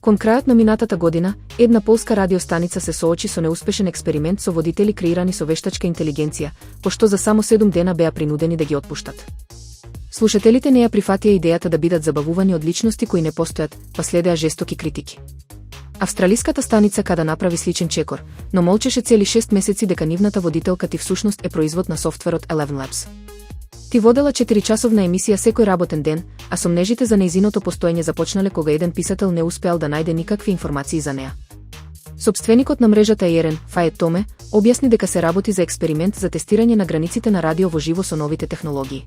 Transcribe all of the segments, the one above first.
Кон крајот на минатата година, една полска радиостаница се соочи со неуспешен експеримент со водители креирани со вештачка интелигенција, пошто за само 7 дена беа принудени да ги отпуштат. Слушателите не ја прифатија идејата да бидат забавувани од личности кои не постојат, па следеа жестоки критики. Австралиската станица када направи сличен чекор, но молчеше цели 6 месеци дека нивната водителка ти всушност е производ на софтверот Eleven Labs. Ти водела 4-часовна емисија секој работен ден, а сомнежите за нејзиното постоење започнале кога еден писател не успеал да најде никакви информации за неа. Собственикот на мрежата Ерен, Фајет Томе, објасни дека се работи за експеримент за тестирање на границите на радио во живо со новите технологии.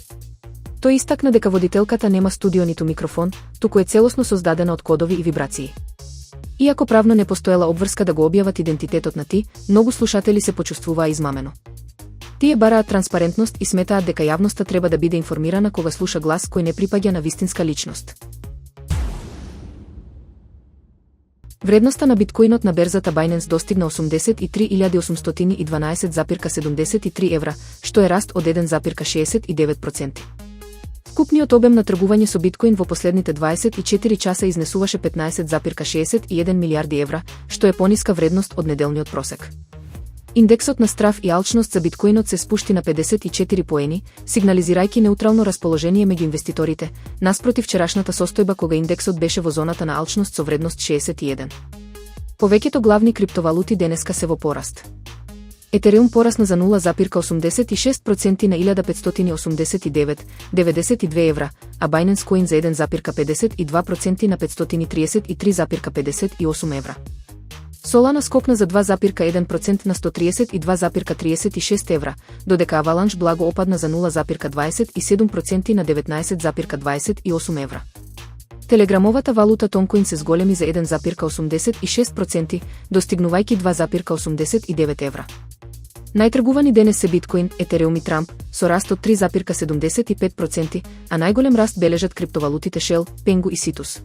Тој истакна дека водителката нема студио ниту микрофон, туку е целосно создадена од кодови и вибрации. Иако правно не постоела обврска да го објават идентитетот на Ти, многу слушатели се почувствуваа измамено. Тие бараат транспарентност и сметаат дека јавноста треба да биде информирана кога слуша глас кој не припаѓа на вистинска личност. Вредноста на биткоинот на берзата Binance достигна 83.812,73 евра, што е раст од 1,69%. Вкупниот обем на тргување со биткоин во последните 24 часа изнесуваше 15,61 милиарди евра, што е пониска вредност од неделниот просек. Индексот на страв и алчност за биткоинот се спушти на 54 поени, сигнализирајќи неутрално расположение меѓу инвеститорите, наспроти вчерашната состојба кога индексот беше во зоната на алчност со вредност 61. Повеќето главни криптовалути денеска се во пораст. Етереум порасна за 0,86% на 1589,92 евра, а Binance Coin за 1,52% на 533,58 евра. Solana скокна за 2,1% на 132,36 евра, додека Avalanche благо опадна за 0,27% на 19,28 евра. Телеграмовата валута Toncoin се зголеми за 1,86%, достигнувајќи 2,89 евра. Најтргувани денес се биткоин, етереум и Трамп, со раст од 3,75%, а најголем раст бележат криптовалутите Shell, Pengu и Citus.